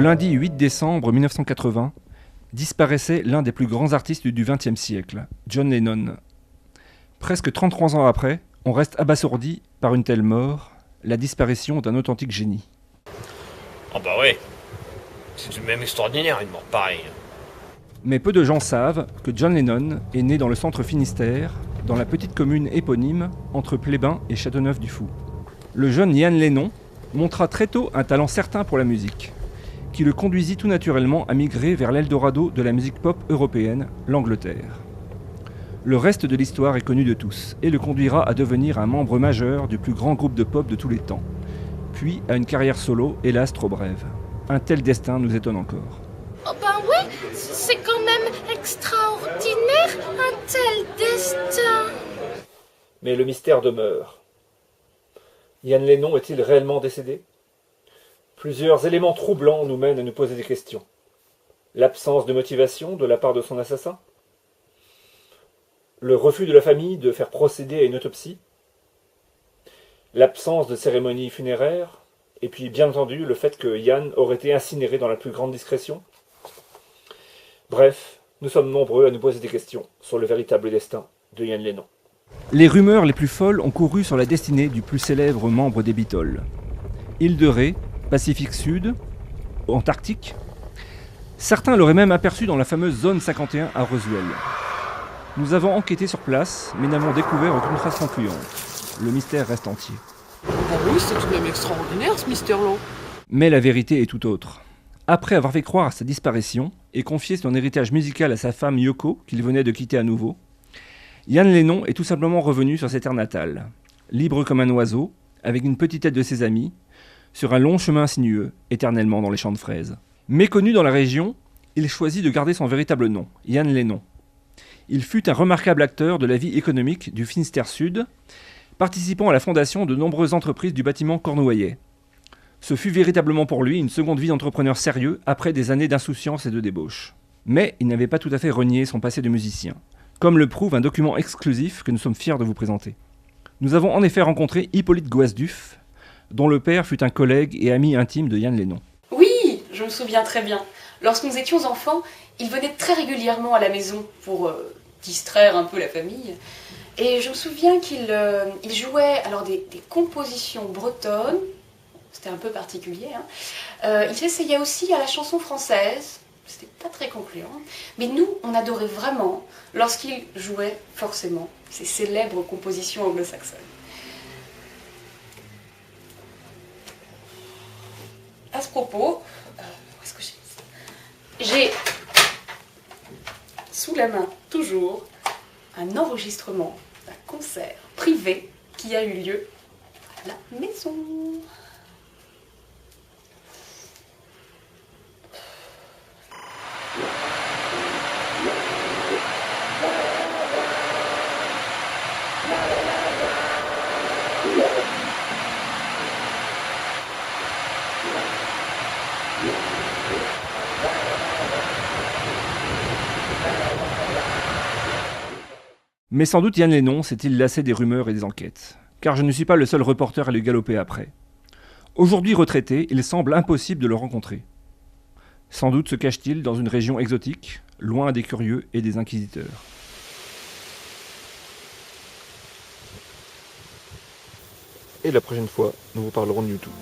Le lundi 8 décembre 1980, disparaissait l'un des plus grands artistes du XXe siècle, John Lennon. Presque 33 ans après, on reste abasourdi par une telle mort, la disparition d'un authentique génie. Ah bah ouais, c'est tout de même extraordinaire une mort pareille. Mais peu de gens savent que John Lennon est né dans le centre Finistère, dans la petite commune éponyme entre Plébain et Châteauneuf-du-Fou. Le jeune Ian Lennon montra très tôt un talent certain pour la musique, qui le conduisit tout naturellement à migrer vers l'Eldorado de la musique pop européenne, l'Angleterre. Le reste de l'histoire est connu de tous et le conduira à devenir un membre majeur du plus grand groupe de pop de tous les temps, puis à une carrière solo, hélas trop brève. Un tel destin nous étonne encore. Oh ben oui, c'est quand même extraordinaire, un tel destin. Mais le mystère demeure. Ian Lennon est-il réellement décédé ? Plusieurs éléments troublants nous mènent à nous poser des questions. L'absence de motivation de la part de son assassin ? Le refus de la famille de faire procéder à une autopsie ? L'absence de cérémonie funéraire ? Et puis, bien entendu, le fait que Ian aurait été incinéré dans la plus grande discrétion ? Bref, nous sommes nombreux à nous poser des questions sur le véritable destin de Ian Lennon. Les rumeurs les plus folles ont couru sur la destinée du plus célèbre membre des Beatles. Île de Ré, Pacifique Sud, Antarctique. Certains l'auraient même aperçu dans la fameuse zone 51 à Roswell. Nous avons enquêté sur place, mais n'avons découvert aucune trace concluante. Le mystère reste entier. Ah oui, c'est tout de même extraordinaire ce mystère-là. Mais la vérité est tout autre. Après avoir fait croire à sa disparition et confié son héritage musical à sa femme Yoko, qu'il venait de quitter à nouveau, Ian Lennon est tout simplement revenu sur ses terres natales, libre comme un oiseau, avec une petite aide de ses amis, sur un long chemin sinueux, éternellement dans les champs de fraises. Méconnu dans la région, il choisit de garder son véritable nom, Ian Lennon. Il fut un remarquable acteur de la vie économique du Finistère Sud, participant à la fondation de nombreuses entreprises du bâtiment cornouaillais. Ce fut véritablement pour lui une seconde vie d'entrepreneur sérieux après des années d'insouciance et de débauche. Mais il n'avait pas tout à fait renié son passé de musicien, comme le prouve un document exclusif que nous sommes fiers de vous présenter. Nous avons en effet rencontré Hippolyte Goasduf, dont le père fut un collègue et ami intime de Ian Lennon. Oui, je me souviens très bien. Lorsque nous étions enfants, il venait très régulièrement à la maison pour distraire un peu la famille. Et je me souviens qu'il jouait alors des compositions bretonnes. C'était un peu particulier. Il s'essayait aussi à la chanson française. C'était pas très concluant. Mais nous, on adorait vraiment lorsqu'il jouait forcément ces célèbres compositions anglo-saxonnes. À ce propos, où est-ce que j'ai sous la main toujours un enregistrement d'un concert privé qui a eu lieu à la maison. Mais sans doute Ian Lennon s'est-il lassé des rumeurs et des enquêtes, car je ne suis pas le seul reporter à le galoper après. Aujourd'hui retraité, il semble impossible de le rencontrer. Sans doute se cache-t-il dans une région exotique, loin des curieux et des inquisiteurs. Et la prochaine fois, nous vous parlerons de YouTube.